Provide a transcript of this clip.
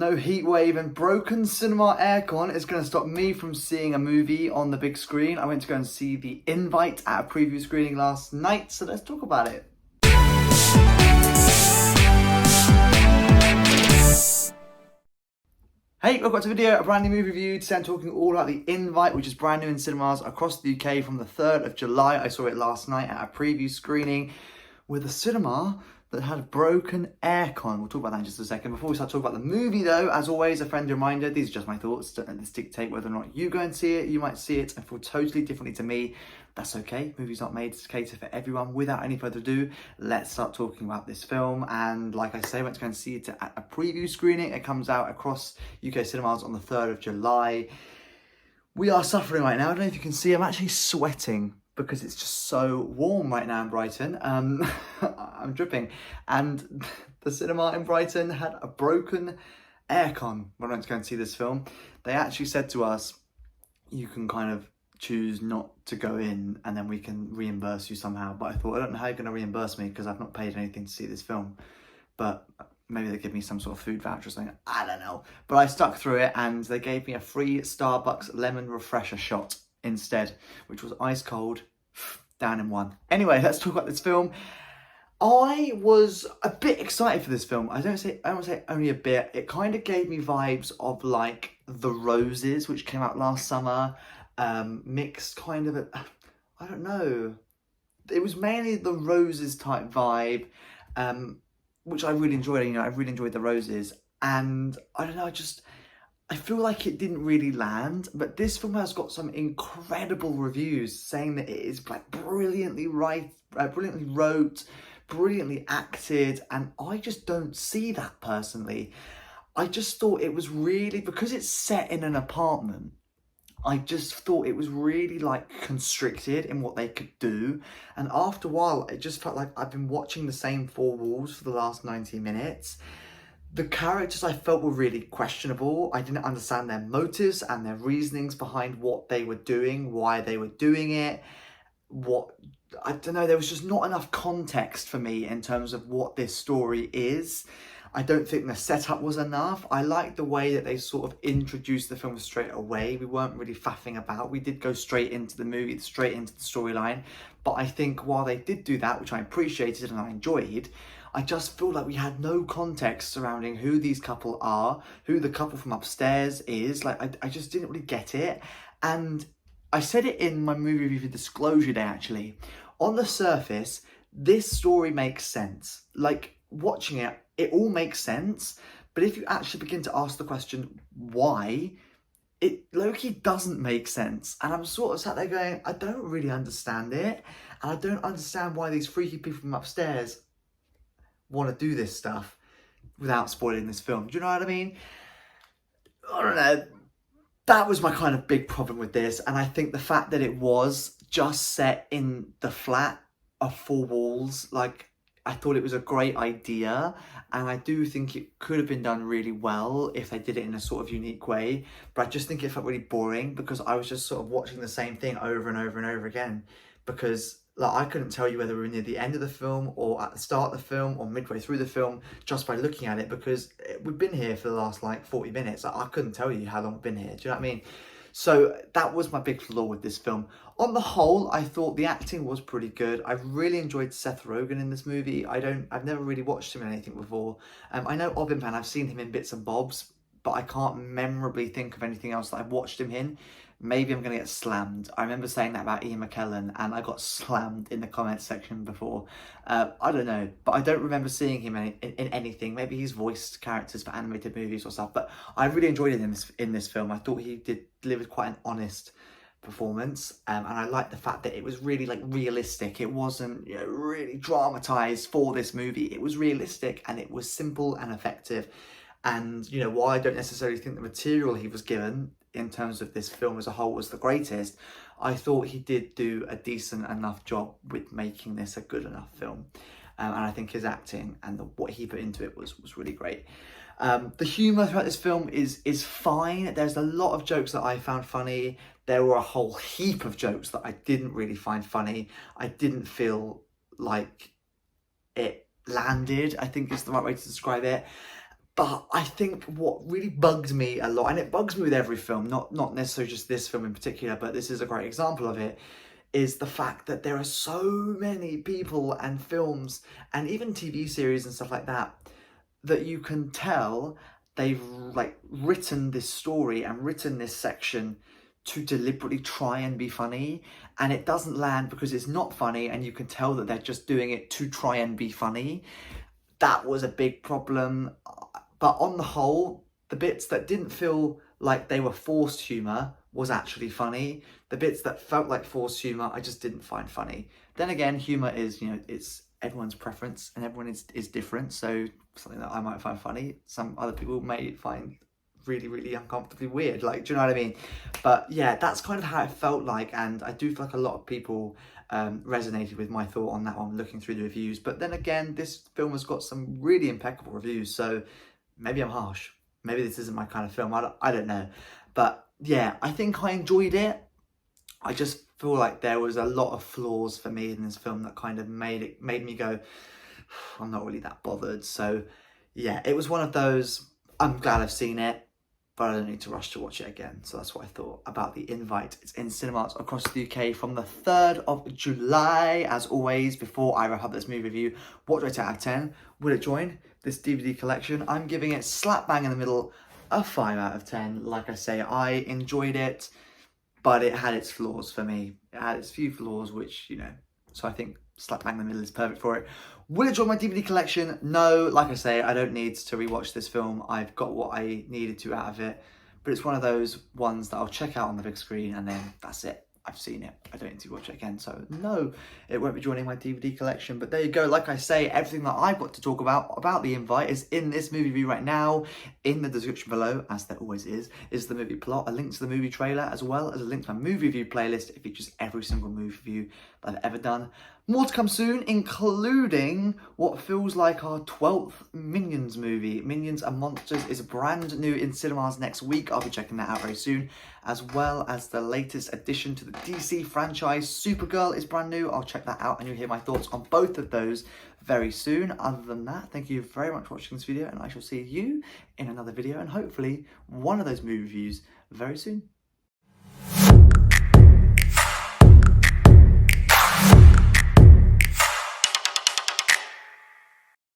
No heat wave and broken cinema aircon is going to stop me from seeing a movie on the big screen. I went to go and see The Invite at a preview screening last night, so let's talk about it. Hey, welcome back to the video, a brand new movie review. Today I'm talking all about The Invite, which is brand new in cinemas across the UK from the 3rd of July. I saw it last night at a preview screening with a cinema that had broken aircon. We'll talk about that in just a second. Before we start talking about the movie though, as always, a friendly reminder, these are just my thoughts. Don't let this dictate whether or not you go and see it. You might see it and feel totally differently to me. That's okay. Movies not made to cater for everyone. Without any further ado, let's start talking about this film. And like I say, I went to go and see it at a preview screening. It comes out across UK cinemas on the 3rd of July. We are suffering right now. I don't know if you can see, I'm actually sweating because it's just so warm right now in Brighton. I'm dripping. And the cinema in Brighton had a broken aircon when I went to go and see this film. They actually said to us, you can kind of choose not to go in and then we can reimburse you somehow. But I thought, I don't know how you're going to reimburse me because I've not paid anything to see this film. But maybe they give me some sort of food voucher or something. I don't know. But I stuck through it and they gave me a free Starbucks lemon refresher shot instead, which was ice cold, down in one. Anyway, let's talk about this film. I was a bit excited for this film. I won't say only a bit. It kind of gave me vibes of like The Roses, which came out last summer. Mixed kind of, I don't know. It was mainly The Roses type vibe, which I really enjoyed. You know, I really enjoyed The Roses. And I don't know, I feel like it didn't really land, but this film has got some incredible reviews saying that it is like brilliantly wrote, brilliantly acted, and I just don't see that personally. I just thought it was really, because it's set in an apartment, I just thought it was really like constricted in what they could do. And after a while, it just felt like I've been watching the same four walls for the last 90 minutes. The characters I felt were really questionable. I didn't understand their motives and their reasonings behind what they were doing, why they were doing it. I don't know, there was just not enough context for me in terms of what this story is. I don't think the setup was enough. I liked the way that they sort of introduced the film straight away. We weren't really faffing about. We did go straight into the movie, straight into the storyline. But I think while they did do that, which I appreciated and I enjoyed, I just feel like we had no context surrounding who these couple are, who the couple from upstairs is. Like, I just didn't really get it. And I said it in my movie review Disclosure Day, actually. On the surface, this story makes sense. Like, watching it, it all makes sense. But if you actually begin to ask the question, why, it low-key doesn't make sense. And I'm sort of sat there going, I don't really understand it. And I don't understand why these freaky people from upstairs want to do this stuff without spoiling this film. Do you know what I mean? I don't know. That was my kind of big problem with this. And I think the fact that it was just set in the flat of four walls, like, I thought it was a great idea, and I do think it could have been done really well if they did it in a sort of unique way, but I just think it felt really boring because I was just sort of watching the same thing over and over and over again, because like I couldn't tell you whether we were near the end of the film or at the start of the film or midway through the film just by looking at it, because we've been here for the last like 40 minutes. I couldn't tell you how long we've been here, do you know what I mean? So that was my big flaw with this film. On the whole, I thought the acting was pretty good. I really enjoyed Seth Rogen in this movie. I've never really watched him in anything before. I know of him and I've seen him in bits and bobs, but I can't memorably think of anything else that I've watched him in. Maybe I'm going to get slammed. I remember saying that about Ian McKellen and I got slammed in the comments section before. I don't know, but I don't remember seeing him in anything. Maybe he's voiced characters for animated movies or stuff, but I really enjoyed it in this film. I thought he delivered quite an honest performance, and I liked the fact that it was really like realistic. It wasn't, you know, really dramatized for this movie. It was realistic and it was simple and effective. And, you know, while I don't necessarily think the material he was given in terms of this film as a whole was the greatest, I thought he did do a decent enough job with making this a good enough film. And I think his acting and what he put into it was really great. The humour throughout this film is fine. There's a lot of jokes that I found funny. There were a whole heap of jokes that I didn't really find funny. I didn't feel like it landed, I think is the right way to describe it. But I think what really bugged me a lot, and it bugs me with every film, not necessarily just this film in particular, but this is a great example of it, is the fact that there are so many people and films and even TV series and stuff like that that you can tell they've like written this story and written this section to deliberately try and be funny, and it doesn't land because it's not funny, and you can tell that they're just doing it to try and be funny. That was a big problem. But on the whole, the bits that didn't feel like they were forced humour was actually funny. The bits that felt like forced humour, I just didn't find funny. Then again, humour is, it's everyone's preference, and everyone is different. So something that I might find funny, some other people may find really, really uncomfortably weird. Like, do you know what I mean? But yeah, that's kind of how it felt like. And I do feel like a lot of people resonated with my thought on that one, looking through the reviews. But then again, this film has got some really impeccable reviews. So maybe I'm harsh. Maybe this isn't my kind of film. I don't know. But yeah, I think I enjoyed it. I just feel like there was a lot of flaws for me in this film that kind of made me go, I'm not really that bothered. So yeah, it was one of those, I'm glad I've seen it, but I don't need to rush to watch it again. So that's what I thought about The Invite. It's in cinemas across the UK from the 3rd of July. As always, before I wrap up this movie review, what do I rate out of 10? Will it join this DVD collection? I'm giving it slap bang in the middle, a 5 out of 10. Like I say, I enjoyed it, but it had its flaws for me. It had its few flaws, which, so I think slap bang in the middle is perfect for it. Will it join my DVD collection? No, like I say, I don't need to rewatch this film. I've got what I needed to out of it. But it's one of those ones that I'll check out on the big screen and then that's it. I've seen it. I don't need to watch it again. So no, it won't be joining my DVD collection. But there you go. Like I say, everything that I've got to talk about The Invite is in this movie review right now. In the description below, as there always is the movie plot, a link to the movie trailer, as well as a link to my movie review playlist. It features every single movie review that I've ever done. More to come soon, including what feels like our 12th Minions movie. Minions and Monsters is brand new in cinemas next week. I'll be checking that out very soon, as well as the latest addition to the DC franchise. Supergirl is brand new. I'll check that out and you'll hear my thoughts on both of those very soon. Other than that, thank you very much for watching this video, and I shall see you in another video and hopefully one of those movie reviews very soon.